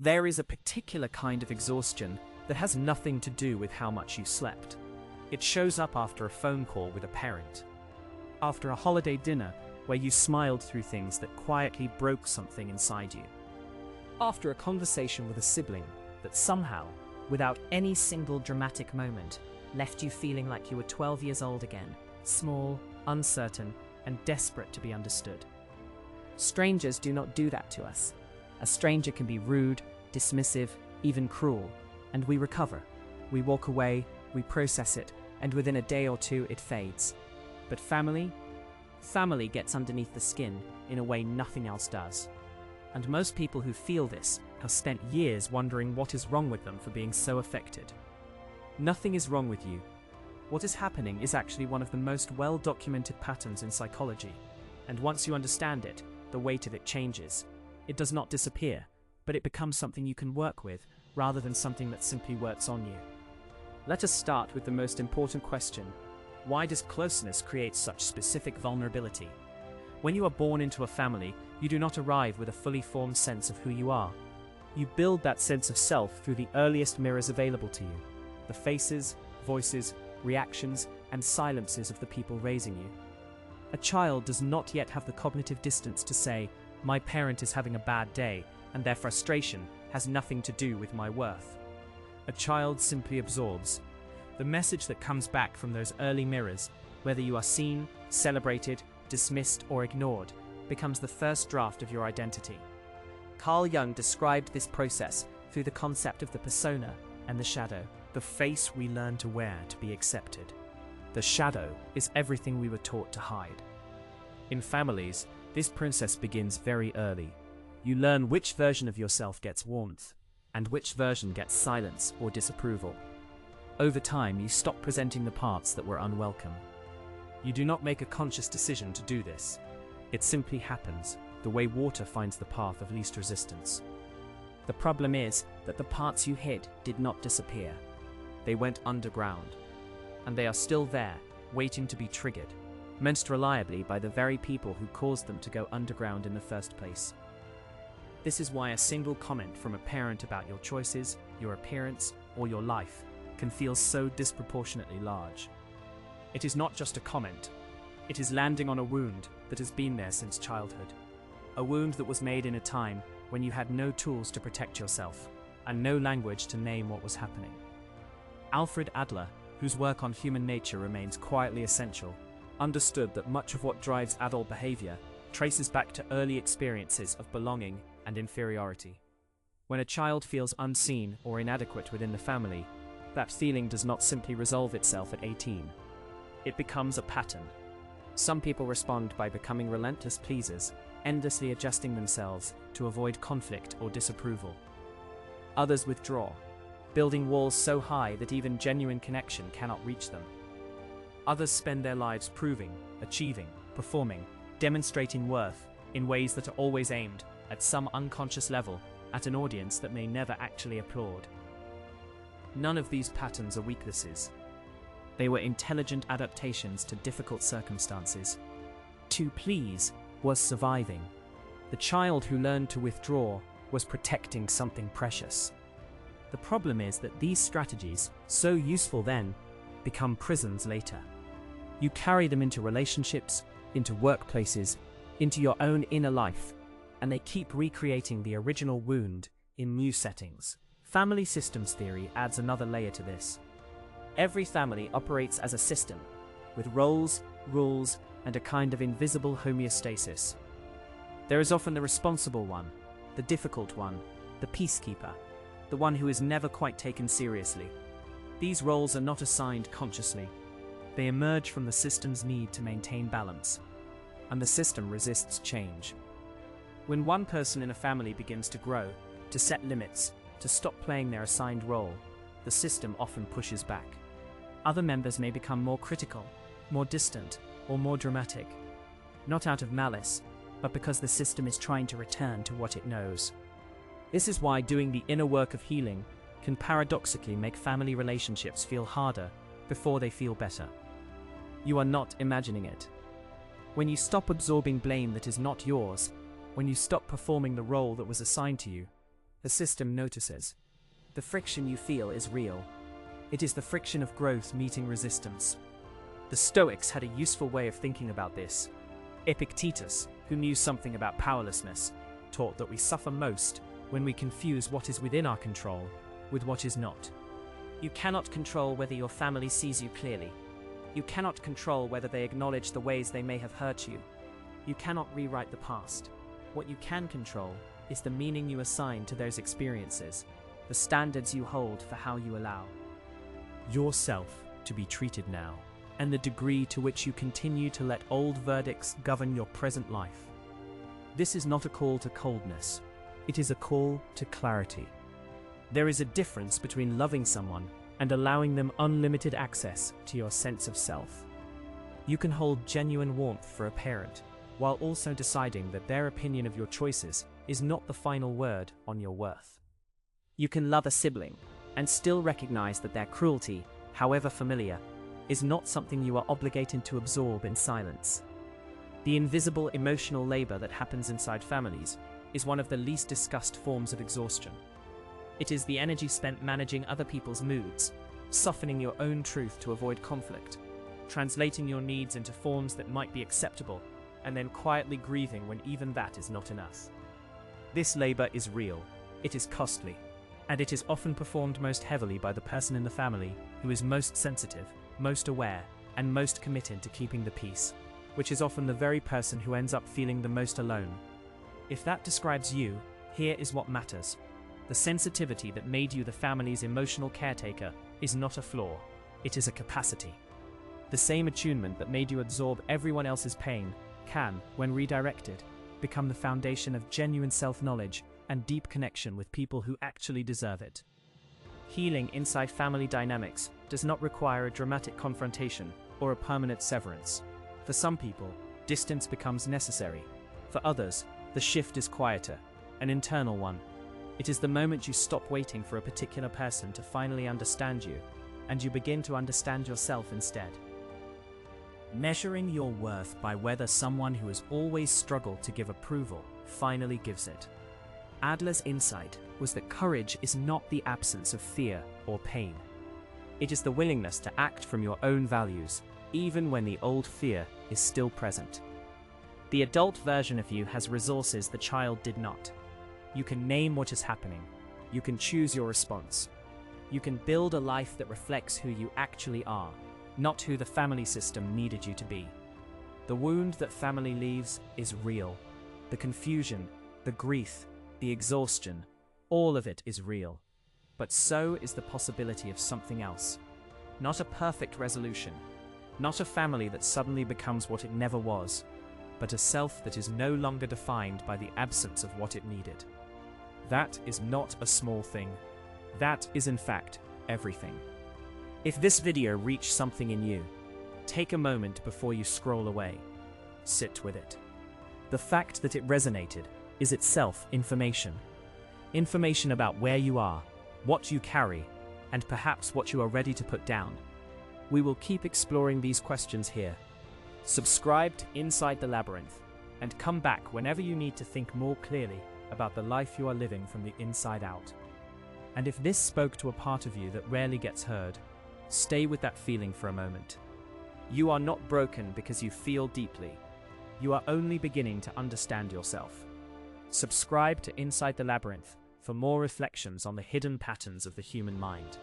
There is a particular kind of exhaustion that has nothing to do with how much you slept. It shows up after a phone call with a parent, after a holiday dinner where you smiled through things that quietly broke something inside you, after a conversation with a sibling that somehow, without any single dramatic moment, left you feeling like you were 12 years old again, small, uncertain, and desperate to be understood. Strangers do not do that to us. A stranger can be rude, dismissive, even cruel, and we recover. We walk away, we process it, and within a day or two it fades. But family gets underneath the skin in a way nothing else does. And most people who feel this have spent years wondering what is wrong with them for being so affected. Nothing is wrong with you. What is happening is actually one of the most well-documented patterns in psychology. And once you understand it, the weight of it changes. It does not disappear, but it becomes something you can work with, rather than something that simply works on you. Let us start with the most important question. Why does closeness create such specific vulnerability? When you are born into a family, you do not arrive with a fully formed sense of who you are. You build that sense of self through the earliest mirrors available to you, the faces, voices, reactions, and silences of the people raising you. A child does not yet have the cognitive distance to say, my parent is having a bad day, and their frustration has nothing to do with my worth. A child simply absorbs. The message that comes back from those early mirrors, whether you are seen, celebrated, dismissed, or ignored, becomes the first draft of your identity. Carl Jung described this process through the concept of the persona and the shadow, the face we learn to wear to be accepted. The shadow is everything we were taught to hide. In families, this process begins very early. You learn which version of yourself gets warmth, and which version gets silence or disapproval. Over time, you stop presenting the parts that were unwelcome. You do not make a conscious decision to do this. It simply happens, the way water finds the path of least resistance. The problem is that the parts you hid did not disappear. They went underground. And they are still there, waiting to be triggered, meant reliably by the very people who caused them to go underground in the first place. This is why a single comment from a parent about your choices, your appearance, or your life can feel so disproportionately large. It is not just a comment. It is landing on a wound that has been there since childhood. A wound that was made in a time when you had no tools to protect yourself and no language to name what was happening. Alfred Adler, whose work on human nature remains quietly essential, understood that much of what drives adult behavior traces back to early experiences of belonging and inferiority. When a child feels unseen or inadequate within the family, that feeling does not simply resolve itself at 18. It becomes a pattern. Some people respond by becoming relentless pleasers, endlessly adjusting themselves to avoid conflict or disapproval. Others withdraw, building walls so high that even genuine connection cannot reach them. Others spend their lives proving, achieving, performing, demonstrating worth in ways that are always aimed, at some unconscious level, at an audience that may never actually applaud. None of these patterns are weaknesses. They were intelligent adaptations to difficult circumstances. To please was surviving. The child who learned to withdraw was protecting something precious. The problem is that these strategies, so useful then, become prisons later. You carry them into relationships, into workplaces, into your own inner life, and they keep recreating the original wound in new settings. Family systems theory adds another layer to this. Every family operates as a system, with roles, rules, and a kind of invisible homeostasis. There is often the responsible one, the difficult one, the peacekeeper, the one who is never quite taken seriously. These roles are not assigned consciously. They emerge from the system's need to maintain balance, and the system resists change. When one person in a family begins to grow, to set limits, to stop playing their assigned role, the system often pushes back. Other members may become more critical, more distant, or more dramatic, not out of malice, but because the system is trying to return to what it knows. This is why doing the inner work of healing can paradoxically make family relationships feel harder before they feel better. You are not imagining it. When you stop absorbing blame that is not yours, when you stop performing the role that was assigned to you, the system notices. The friction you feel is real. It is the friction of growth meeting resistance. The Stoics had a useful way of thinking about this. Epictetus, who knew something about powerlessness, taught that we suffer most when we confuse what is within our control with what is not. You cannot control whether your family sees you clearly. You cannot control whether they acknowledge the ways they may have hurt you. You cannot rewrite the past. What you can control is the meaning you assign to those experiences, the standards you hold for how you allow yourself to be treated now, and the degree to which you continue to let old verdicts govern your present life. This is not a call to coldness. It is a call to clarity. There is a difference between loving someone and allowing them unlimited access to your sense of self. You can hold genuine warmth for a parent, while also deciding that their opinion of your choices is not the final word on your worth. You can love a sibling and still recognize that their cruelty, however familiar, is not something you are obligated to absorb in silence. The invisible emotional labor that happens inside families is one of the least discussed forms of exhaustion. It is the energy spent managing other people's moods, softening your own truth to avoid conflict, translating your needs into forms that might be acceptable, and then quietly grieving when even that is not enough. This labor is real, it is costly, and it is often performed most heavily by the person in the family who is most sensitive, most aware, and most committed to keeping the peace, which is often the very person who ends up feeling the most alone. If that describes you, here is what matters. The sensitivity that made you the family's emotional caretaker is not a flaw, it is a capacity. The same attunement that made you absorb everyone else's pain can, when redirected, become the foundation of genuine self-knowledge and deep connection with people who actually deserve it. Healing inside family dynamics does not require a dramatic confrontation or a permanent severance. For some people, distance becomes necessary. For others, the shift is quieter, an internal one. It is the moment you stop waiting for a particular person to finally understand you, and you begin to understand yourself instead. Measuring your worth by whether someone who has always struggled to give approval finally gives it. Adler's insight was that courage is not the absence of fear or pain. It is the willingness to act from your own values, even when the old fear is still present. The adult version of you has resources the child did not. You can name what is happening. You can choose your response. You can build a life that reflects who you actually are, not who the family system needed you to be. The wound that family leaves is real. The confusion, the grief, the exhaustion, all of it is real. But so is the possibility of something else. Not a perfect resolution, not a family that suddenly becomes what it never was, but a self that is no longer defined by the absence of what it needed. That is not a small thing. That is in fact everything. If this video reached something in you, take a moment before you scroll away. Sit with it. The fact that it resonated is itself information. Information about where you are, what you carry, and perhaps what you are ready to put down. We will keep exploring these questions here. Subscribe to Inside the Labyrinth, and come back whenever you need to think more clearly about the life you are living from the inside out. And if this spoke to a part of you that rarely gets heard, stay with that feeling for a moment. You are not broken because you feel deeply. You are only beginning to understand yourself. Subscribe to Inside the Labyrinth for more reflections on the hidden patterns of the human mind.